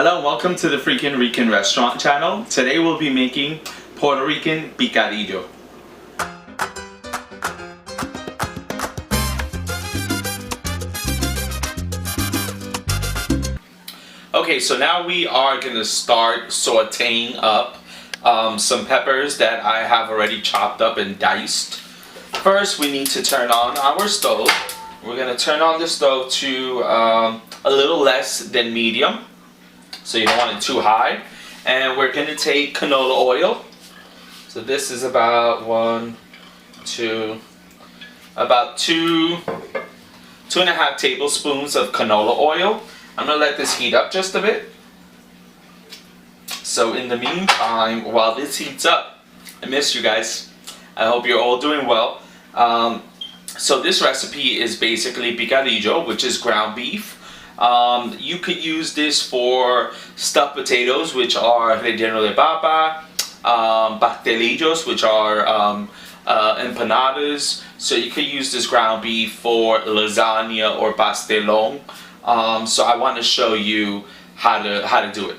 Hello and welcome to the Freaking Rican Restaurant channel. Today we'll be making Puerto Rican Picadillo. Okay, so now we are going to start sauteing up some peppers that I have already chopped up and diced. First, we need to turn on our stove. We're going to turn on the stove to a little less than medium. So you don't want it too high. And we're going to take canola oil. So this is about two and a half tablespoons of canola oil. I'm going to let this heat up just a bit. So in the meantime, while this heats up, I missed you guys. I hope you're all doing well. So this recipe is basically picadillo, which is ground beef. You could use this for stuffed potatoes, which are relleno de papa, pastelillos, which are empanadas. So you could use this ground beef for lasagna or pastelón. So I want to show you how to do it.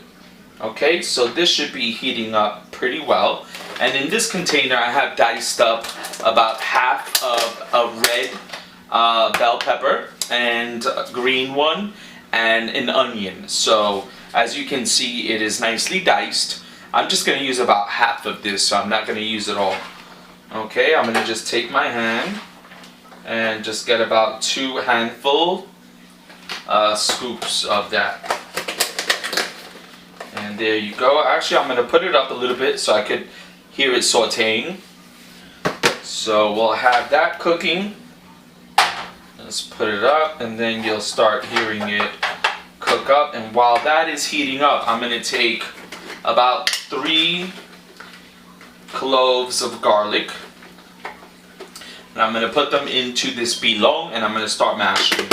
Okay, so this should be heating up pretty well. And in this container, I have diced up about half of a red bell pepper and a green one and an onion. So as you can see, it is nicely diced. I'm just going to use about half of this, so I'm not going to use it all. Okay, I'm going to just take my hand and just get about 2 handful scoops of that. And there you go. Actually, I'm going to put it up a little bit so I could hear it sauteing. So we'll have that cooking. Let's put it up, and then you'll start hearing it cook up. And while that is heating up, I'm going to take about 3 cloves of garlic. And I'm going to put them into this pilon, and I'm going to start mashing.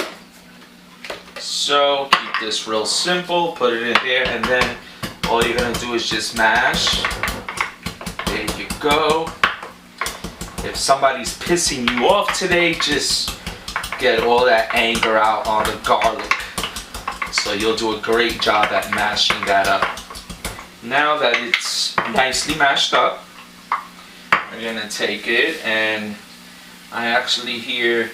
So keep this real simple. Put it in there, and then all you're going to do is just mash. There you go. If somebody's pissing you off today, just get all that anger out on the garlic. So you'll do a great job at mashing that up. Now that it's nicely mashed up, we're going to take it, and I actually hear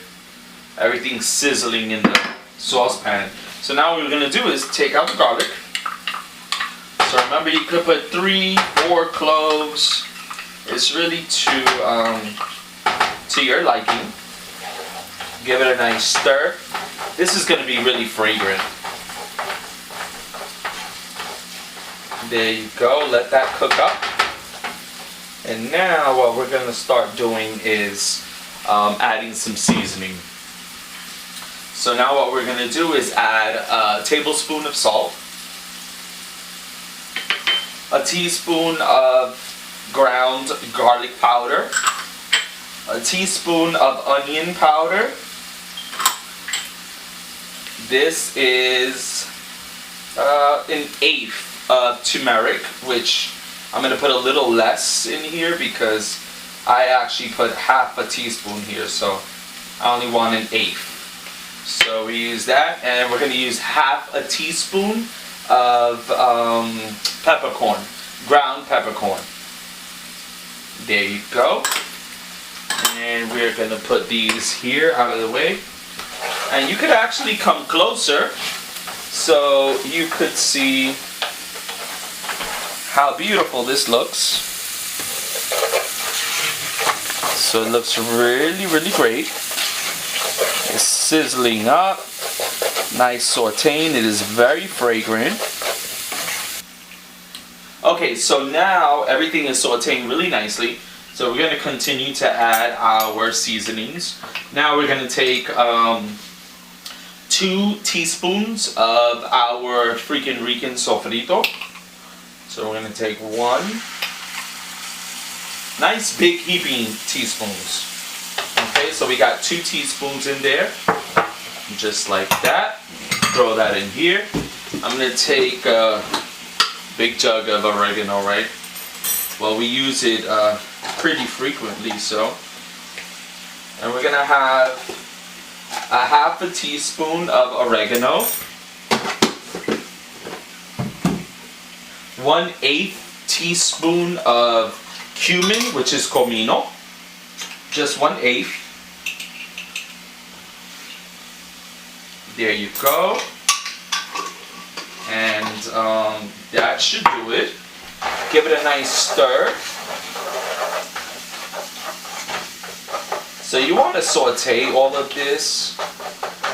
everything sizzling in the saucepan. So now what we're going to do is take out the garlic. So remember, you could put 3, 4 cloves. It's really to your liking. Give it a nice stir. This is going to be really fragrant. There you go. Let that cook up. And now what we're going to start doing is adding some seasoning. So now what we're going to do is add a tablespoon of salt, a teaspoon of ground garlic powder, a teaspoon of onion powder. This is an eighth of turmeric, which I'm going to put a little less in here because I actually put half a teaspoon here, so I only want an eighth. So we use that, and we're going to use half a teaspoon of peppercorn, ground peppercorn. There you go. And we're going to put these here out of the way. And you could actually come closer so you could see how beautiful this looks. So it looks really, really great. It's sizzling up. Nice sauteing. It is very fragrant. Okay, so now everything is sauteing really nicely. So we're going to continue to add our seasonings. Now we're going to take 2 teaspoons of our Freaking Rican sofrito. So we're going to take 1. Nice big heaping teaspoons. Okay, so we got 2 teaspoons in there. Just like that. Throw that in here. I'm going to take a big jug of oregano, right? Well, we use it pretty frequently, so. And we're going to have a half a teaspoon of oregano. 1/8 teaspoon of cumin, which is comino. Just 1/8. There you go. And that should do it. Give it a nice stir. So you want to saute all of this,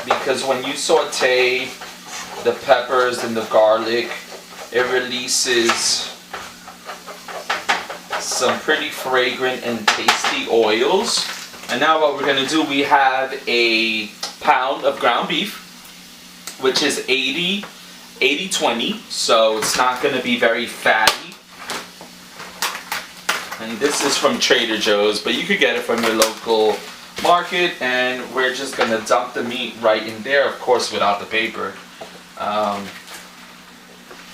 because when you saute the peppers and the garlic, it releases some pretty fragrant and tasty oils. And now what we're going to do, we have a pound of ground beef, which is 80-20, so it's not going to be very fatty. And this is from Trader Joe's, but you could get it from your local market. And we're just going to dump the meat right in there, of course without the paper.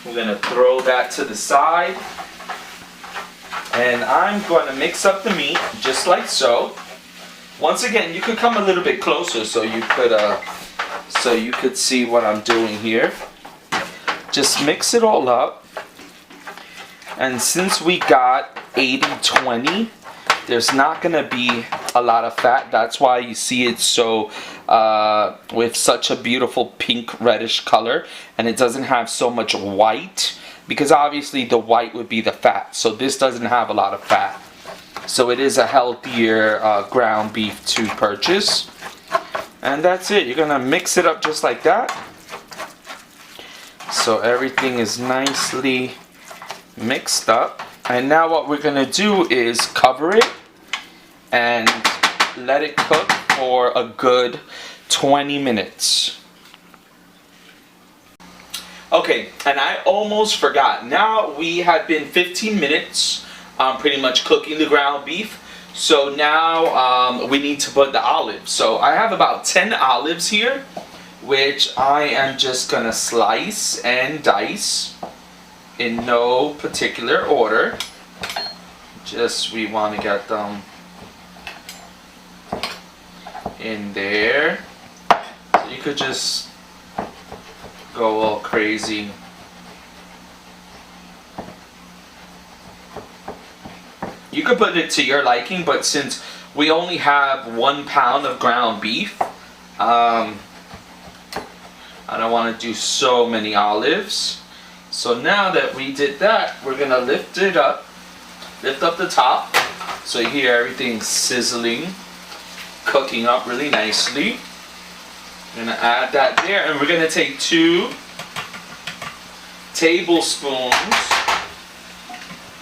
We're going to throw that to the side. And I'm going to mix up the meat just like so. Once again, you could come a little bit closer so you could see what I'm doing here. Just mix it all up. And since we got 80-20, there's not going to be a lot of fat. That's why you see it so with such a beautiful pink reddish color, and it doesn't have so much white, because obviously the white would be the fat. So this doesn't have a lot of fat. So it is a healthier ground beef to purchase. And that's it. You're going to mix it up just like that. So everything is nicely mixed up. And now what we're going to do is cover it and let it cook for a good 20 minutes. Okay, and I almost forgot. Now we have been 15 minutes pretty much cooking the ground beef. So now we need to put the olives. So I have about 10 olives here, which I am just gonna slice and dice in no particular order. Just we want to get them in there. So you could just go all crazy. You could put it to your liking, but since we only have 1 pound of ground beef, I don't want to do so many olives. So now that we did that, we're going to lift it up. Lift up the top. So you hear everything sizzling, cooking up really nicely. We're going to add that there, and we're going to take 2 tablespoons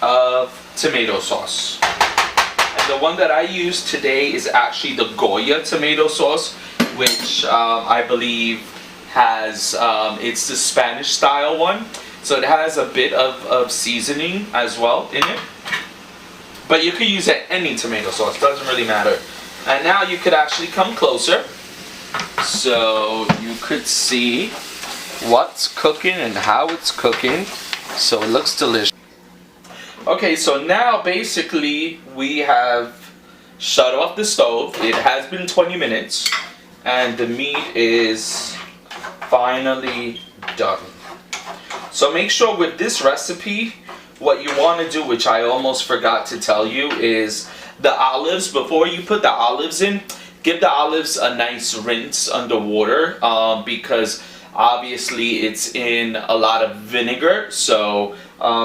of tomato sauce. And the one that I use today is actually the Goya tomato sauce, which I believe has, it's the Spanish style one. So it has a bit of seasoning as well in it. But you could use any tomato sauce, doesn't really matter. And now you could actually come closer, so you could see what's cooking and how it's cooking. So it looks delicious. Okay, so now basically we have shut off the stove. It has been 20 minutes and the meat is finally done. So make sure with this recipe, what you want to do, which I almost forgot to tell you, is the olives, before you put the olives in, give the olives a nice rinse under water, because obviously it's in a lot of vinegar, so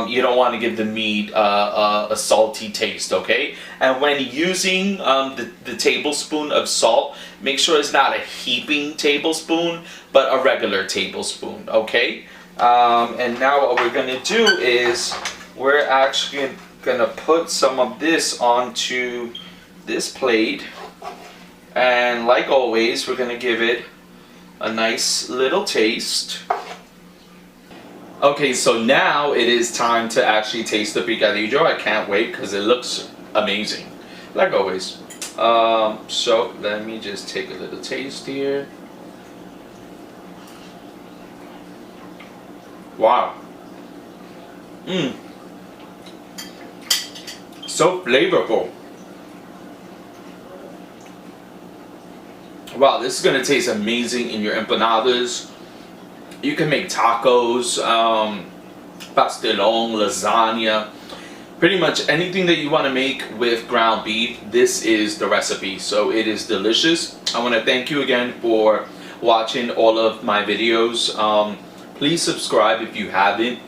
you don't want to give the meat a salty taste, okay? And when using the tablespoon of salt, make sure it's not a heaping tablespoon, but a regular tablespoon, okay? And now what we're going to do is we're actually going to put some of this onto this plate. And like always, we're going to give it a nice little taste. Okay, so now it is time to actually taste the picadillo. I can't wait because it looks amazing, like always. So let me just take a little taste here. Wow. So flavorful. Wow, this is gonna taste amazing in your empanadas. You can make tacos pastelón, lasagna, pretty much anything that you want to make with ground beef. This is the recipe, so it is delicious. I want to thank you again for watching all of my videos. Please subscribe if you haven't.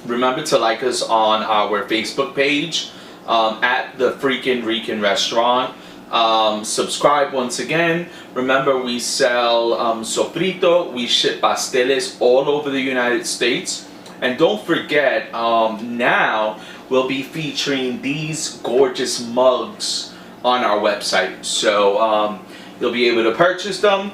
Remember to like us on our Facebook page at the Puerto Rican restaurant. Subscribe once again. Remember, we sell sofrito, we ship pasteles all over the United States. And don't forget, now we'll be featuring these gorgeous mugs on our website. So you'll be able to purchase them.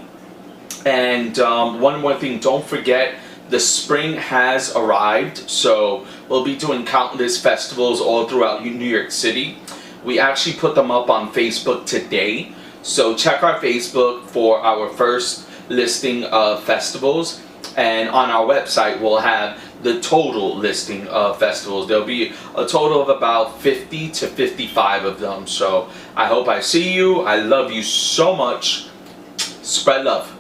And one more thing, don't forget, the spring has arrived, so we'll be doing countless festivals all throughout New York City. We actually put them up on Facebook today, so check our Facebook for our first listing of festivals, and on our website we'll have the total listing of festivals. There'll be a total of about 50 to 55 of them, so I hope I see you. I love you so much. Spread love.